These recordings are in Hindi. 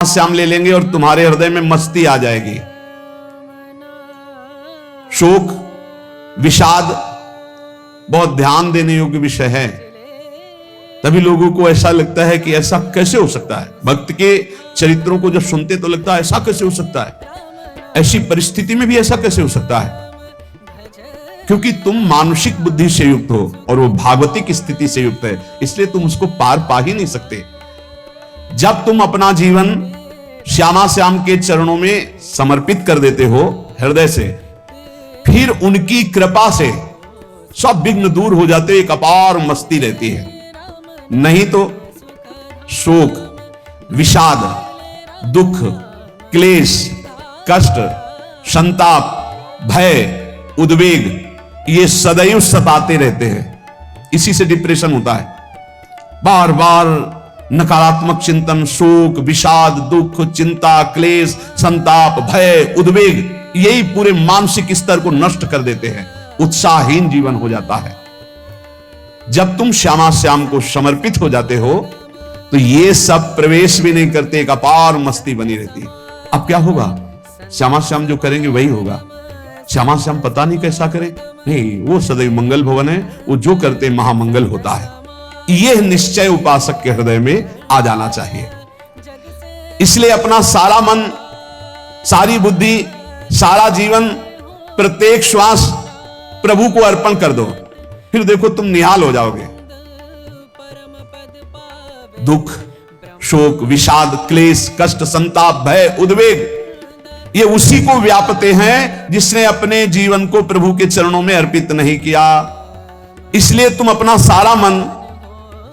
श्याम ले लेंगे और तुम्हारे हृदय में मस्ती आ जाएगी। शोक विषाद बहुत ध्यान देने योग्य विषय है। तभी लोगों को ऐसा लगता है कि ऐसा कैसे हो सकता है। भक्त के चरित्रों को जब सुनते तो लगता है ऐसा कैसे हो सकता है, ऐसी परिस्थिति में भी ऐसा कैसे हो सकता है। क्योंकि तुम मानसिक बुद्धि से युक्त हो और वो भागवतिक स्थिति से युक्त है, इसलिए तुम उसको पार पा ही नहीं सकते। जब तुम अपना जीवन श्यामा श्याम के चरणों में समर्पित कर देते हो हृदय से, फिर उनकी कृपा से सब विघ्न दूर हो जाते, एक अपार मस्ती रहती है। नहीं तो शोक विषाद दुख क्लेश कष्ट संताप भय उद्वेग ये सदैव सताते रहते हैं। इसी से डिप्रेशन होता है। बार बार नकारात्मक चिंतन, शोक विषाद दुख चिंता क्लेश संताप भय उद्वेग यही पूरे मानसिक स्तर को नष्ट कर देते हैं। उत्साहहीन जीवन हो जाता है। जब तुम श्यामा श्याम को समर्पित हो जाते हो तो ये सब प्रवेश भी नहीं करते, एक अपार मस्ती बनी रहती है। अब क्या होगा, श्यामा श्याम जो करेंगे वही होगा। श्यामा श्याम पता नहीं कैसा करें, नहीं, वो सदैव मंगल भवन है, वो जो करते महामंगल होता है। यह निश्चय उपासक के हृदय में आ जाना चाहिए। इसलिए अपना सारा मन सारी बुद्धि सारा जीवन प्रत्येक श्वास प्रभु को अर्पण कर दो, फिर देखो तुम निहाल हो जाओगे। दुख शोक विषाद क्लेश कष्ट संताप भय उद्वेग ये उसी को व्यापते हैं जिसने अपने जीवन को प्रभु के चरणों में अर्पित नहीं किया। इसलिए तुम अपना सारा मन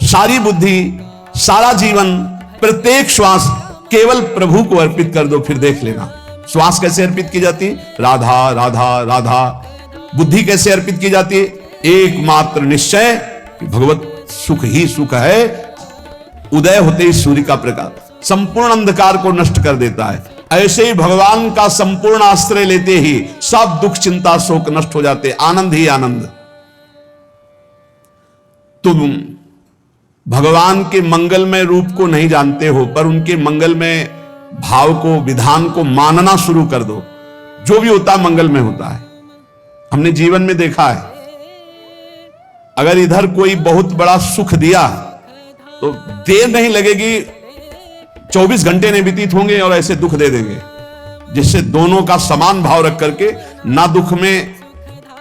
सारी बुद्धि सारा जीवन प्रत्येक श्वास केवल प्रभु को अर्पित कर दो, फिर देख लेना। श्वास कैसे अर्पित की जाती, राधा राधा राधा। बुद्धि कैसे अर्पित की जाती है, एकमात्र निश्चय कि भगवत सुख ही सुख है। उदय होते ही सूर्य का प्रकाश संपूर्ण अंधकार को नष्ट कर देता है। ऐसे ही भगवान का संपूर्ण आश्रय लेते ही सब दुख चिंता शोक नष्ट हो जाते, आनंद ही आनंद। तुम भगवान के मंगलमय रूप को नहीं जानते हो, पर उनके मंगलमय भाव को विधान को मानना शुरू कर दो। जो भी होता है मंगलमय होता है। हमने जीवन में देखा है, अगर इधर कोई बहुत बड़ा सुख दिया तो देर नहीं लगेगी, 24 घंटे नहीं व्यतीत होंगे और ऐसे दुख दे देंगे, जिससे दोनों का समान भाव रख करके ना दुख में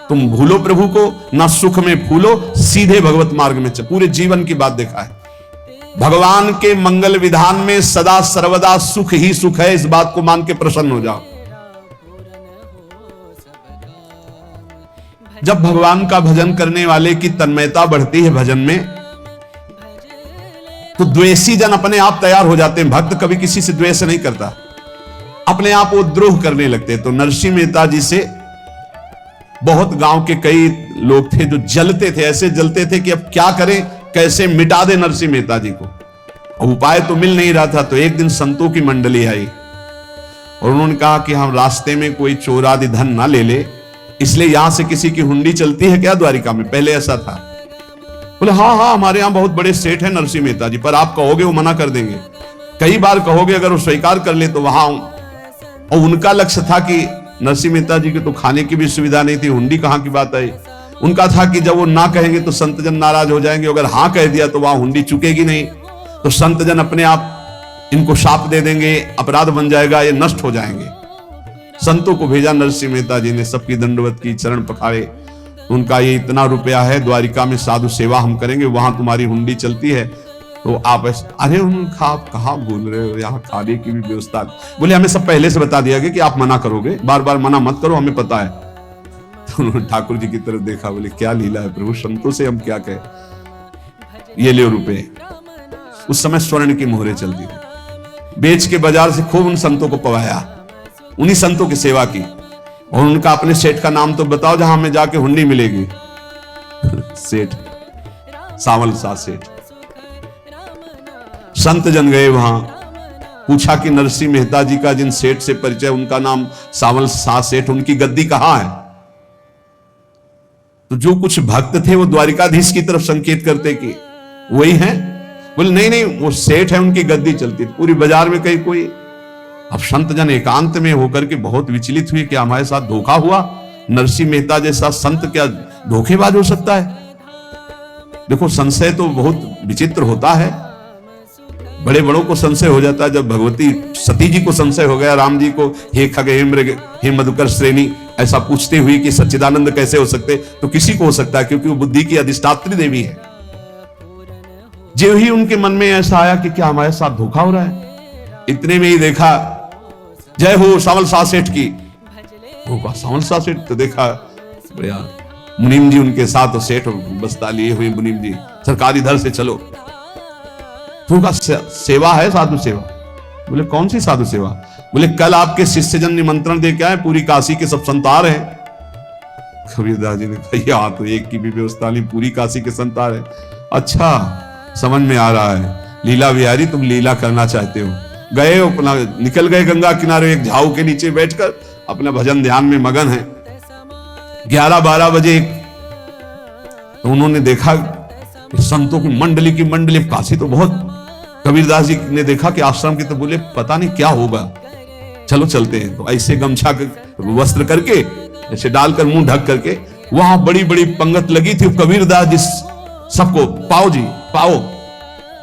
तुम भूलो प्रभु को, ना सुख में भूलो, सीधे भगवत मार्ग में चल। पूरे जीवन की बात देखा है। भगवान के मंगल विधान में सदा सर्वदा सुख ही सुख है, इस बात को मान के प्रसन्न हो जाओ। जब भगवान का भजन करने वाले की तन्मयता बढ़ती है भजन में, तो द्वेषी जन अपने आप तैयार हो जाते हैं। भक्त कभी किसी से द्वेष नहीं करता, अपने आप वो द्रोह करने लगते हैं। तो नरसिंह मेहता जी से बहुत गांव के कई लोग थे जो जलते थे, ऐसे जलते थे कि अब क्या करें, कैसे मिटा दे नरसिंह मेहता जी को। अब उपाय तो मिल नहीं रहा था। तो एक दिन संतों की मंडली आई और उन्होंने कहा कि हम रास्ते में कोई चोर आदि धन ना ले ले, इसलिए यहां से किसी की हुंडी चलती है क्या द्वारिका में? पहले ऐसा था। बोले हाँ हाँ, हमारे यहां बहुत बड़े सेठ हैं नरसिंह मेहता जी, पर आप कहोगे वो मना कर देंगे। कई बार कहोगे, अगर वो स्वीकार कर ले तो वहां। और उनका लक्ष्य था कि नरसिंह मेहता जी के तो खाने की भी सुविधा नहीं थी, हुंडी कहां की बात आई। उनका था कि जब वो ना कहेंगे तो संतजन नाराज हो जाएंगे, अगर हाँ कह दिया तो वहां हुंडी चुकेगी नहीं, तो संतजन अपने आप इनको शाप दे देंगे, अपराध बन जाएगा, ये नष्ट हो जाएंगे। संतों को भेजा नरसिंह मेहता जी ने, सबकी दंडवत की, चरण पखाड़े। उनका ये इतना रुपया है, द्वारिका में साधु सेवा हम करेंगे, वहां तुम्हारी हुंडी चलती है, तो आप अरे आप कहाँ बोल रहे हो, यहाँ खाने की भी व्यवस्था। बोले हमें सब पहले से बता दिया गया कि आप मना करोगे, बार बार मना मत करो, हमें पता है। तो उन्होंने ठाकुर जी की तरफ देखा, बोले क्या लीला है प्रभु, संतों से हम क्या कहें, ये ले रुपए। उस समय स्वर्ण की मोहरें चलती थी, बेच के बाजार से खूब उन संतों को पवाया, उन्हीं संतों की सेवा की। और उनका अपने सेठ का नाम तो बताओ जहां हमें जाके हुंडी मिलेगी। सेठ सावल सा सेठ। संत जन गए वहां, पूछा कि नरसिंह मेहता जी का जिन सेठ से परिचय, उनका नाम सावल सा सेठ, उनकी गद्दी कहां है? तो जो कुछ भक्त थे वो द्वारिकाधीश की तरफ संकेत करते कि वही हैं। बोले नहीं नहीं, वो सेठ है, उनकी गद्दी चलती थी, पूरी बाजार में कहीं कोई। अब संत जन एकांत में होकर के बहुत विचलित हुए कि हमारे साथ धोखा हुआ। नरसिंह मेहता जैसा संत क्या धोखेबाज हो सकता है? देखो, संशय तो बहुत विचित्र होता है, बड़े बड़ों को संशय हो जाता है। जब भगवती सती जी को संशय हो गया, राम जी को हे खग हे मृग हे मधुकर श्रेणी ऐसा पूछते हुए कि सच्चिदानंद कैसे हो सकते, तो किसी को हो सकता है, क्योंकि वो बुद्धि की अधिष्ठात्री देवी है। जो ही उनके मन में ऐसा आया कि क्या हमारे साथ धोखा हो रहा है, इतने में ही देखा जय हो सावल शाह सेठ की। वो सावल शाह सेठ तो देखा बढ़िया मुनीम जी उनके साथ, तो सेठ बस्ता लिए हुए मुनीम जी, सरकार इधर से चलो। तो का सेवा है, साधु सेवा। बोले कौन सी साधु सेवा? बोले कल आपके शिष्यजन निमंत्रण दे के आए, पूरी काशी के सब संत आ रहे हैं। कबीरदास जी ने कहा यहाँ तो एक की भी व्यवस्था नहीं, पूरी काशी के संत आ रहे हैं। अच्छा, समझ में आ रहा है, लीला बिहारी तुम लीला करना चाहते हो। गए अपना निकल गए गंगा किनारे, एक झाऊ के नीचे बैठकर अपना भजन ध्यान में मगन है। 11-12 बजे तो उन्होंने देखा संतों की मंडली काशी तो बहुत। कबीरदास जी ने देखा कि आश्रम की, तो बोले पता नहीं क्या होगा, चलो चलते हैं। तो ऐसे गमछा वस्त्र करके ऐसे डालकर मुंह ढक करके, वहां बड़ी बड़ी पंगत लगी थी। कबीरदास जी सबको पाओ जी पाओ।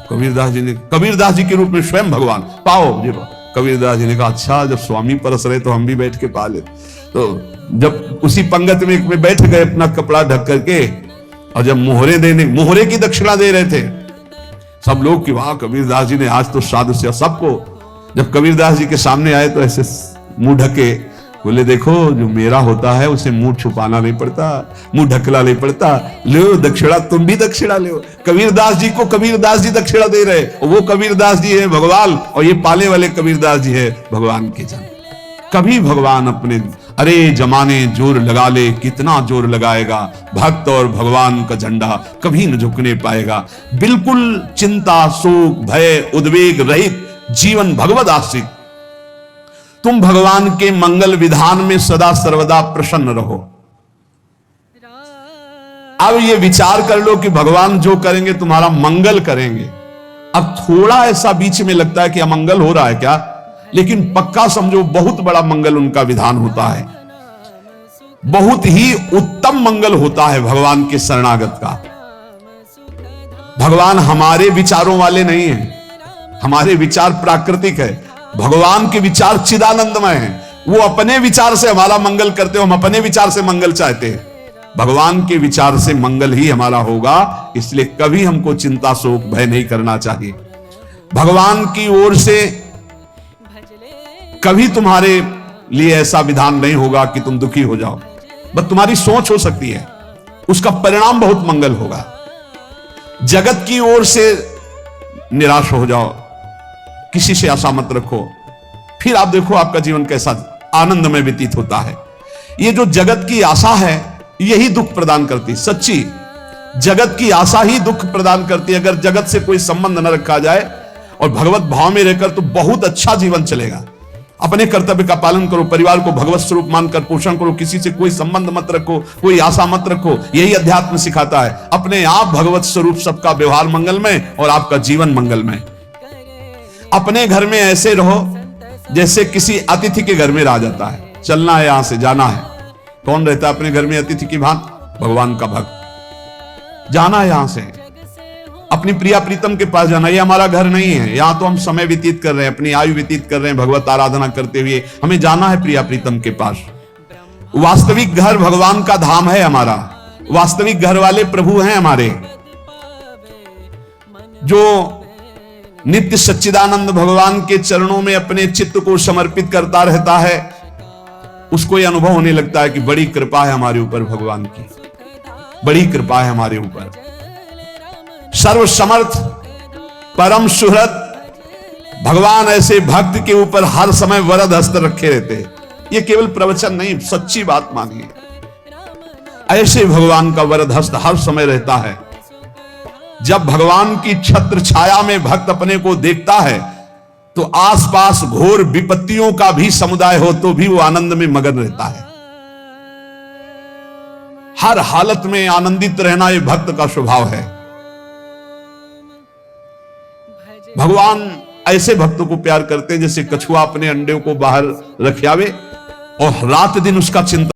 कबीरदास जी के रूप में स्वयं भगवान पाओ जी। कबीरदास जी ने कहा अच्छा, जब स्वामी परस रहे तो हम भी बैठ के पा ले। तो जब उसी पंगत में बैठ गए अपना कपड़ा ढक करके, और जब मोहरे की दक्षिणा दे रहे थे सब लोग कि वाह कबीरदास जी ने आज तो साधु से सबको। जब कबीरदास जी के सामने आए तो ऐसे मुंह ढके, बोले देखो जो मेरा होता है उसे मुंह छुपाना नहीं पड़ता, मुंह ढकना नहीं पड़ता, लो दक्षिणा, तुम भी दक्षिणा लो। कबीरदास जी को कबीरदास जी दक्षिणा दे रहे, और वो कबीरदास जी है भगवान, और ये पाले वाले कबीरदास जी है भगवान के जन। कभी भगवान अपने, अरे जमाने जोर लगा ले, कितना जोर लगाएगा, भक्त और भगवान का झंडा कभी न झुकने पाएगा। बिल्कुल चिंता शोक भय उद्वेग रहित जीवन भगवद आश्रित, तुम भगवान के मंगल विधान में सदा सर्वदा प्रसन्न रहो। अब ये विचार कर लो कि भगवान जो करेंगे तुम्हारा मंगल करेंगे। अब थोड़ा ऐसा बीच में लगता है कि अमंगल हो रहा है क्या, लेकिन पक्का समझो बहुत बड़ा मंगल उनका विधान होता है, बहुत ही उत्तम मंगल होता है भगवान के शरणागत का। भगवान हमारे विचारों वाले नहीं हैं, हमारे विचार प्राकृतिक है, भगवान के विचार चिदानंदमय हैं। वो अपने विचार से हमारा मंगल करते हो, हम अपने विचार से मंगल चाहते हैं। भगवान के विचार से मंगल ही हमारा होगा, इसलिए कभी हमको चिंता शोक भय नहीं करना चाहिए। भगवान की ओर से कभी तुम्हारे लिए ऐसा विधान नहीं होगा कि तुम दुखी हो जाओ, बस तुम्हारी सोच हो सकती है, उसका परिणाम बहुत मंगल होगा। जगत की ओर से निराश हो जाओ, किसी से आशा मत रखो, फिर आप देखो आपका जीवन कैसा आनंद में व्यतीत होता है। ये जो जगत की आशा है यही दुख प्रदान करती, सच्ची जगत की आशा ही दुख प्रदान करती है। अगर जगत से कोई संबंध न रखा जाए और भगवत भाव में रहकर तो बहुत अच्छा जीवन चलेगा। अपने कर्तव्य का पालन करो, परिवार को भगवत स्वरूप मानकर पोषण करो, किसी से कोई संबंध मत रखो, कोई आशा मत रखो, यही अध्यात्म सिखाता है। अपने आप भगवत स्वरूप, सबका व्यवहार मंगलमय और आपका जीवन मंगलमय। अपने घर में ऐसे रहो जैसे किसी अतिथि के घर में रह जाता है, चलना है यहां से जाना है। कौन रहता है अपने घर में अतिथि की भांति? भगवान का भक्त। जाना है यहां से, अपनी प्रिया प्रीतम के पास जाना। ये हमारा घर नहीं है, यहां तो हम समय व्यतीत कर रहे हैं, अपनी आयु व्यतीत कर रहे हैं भगवत आराधना करते हुए। हमें जाना है प्रिया प्रीतम के पास। वास्तविक घर भगवान का धाम है हमारा, वास्तविक घर वाले प्रभु हैं हमारे। जो नित्य सच्चिदानंद भगवान के चरणों में अपने चित्त को समर्पित करता रहता है, उसको यह अनुभव होने लगता है कि बड़ी कृपा है हमारे ऊपर, भगवान की बड़ी कृपा है हमारे ऊपर। सर्वसमर्थ परम सुहृद भगवान ऐसे भक्त के ऊपर हर समय वरद हस्त रखे रहते हैं। ये केवल प्रवचन नहीं, सच्ची बात मानिए। ऐसे भगवान का वरद हस्त हर समय रहता है। जब भगवान की छत्र छाया में भक्त अपने को देखता है तो आसपास घोर विपत्तियों का भी समुदाय हो तो भी वो आनंद में मगन रहता है। हर हालत में आनंदित रहना ये भक्त का स्वभाव है। भगवान ऐसे भक्तों को प्यार करते हैं जैसे कछुआ अपने अंडे को बाहर रखियावे और रात दिन उसका चिंता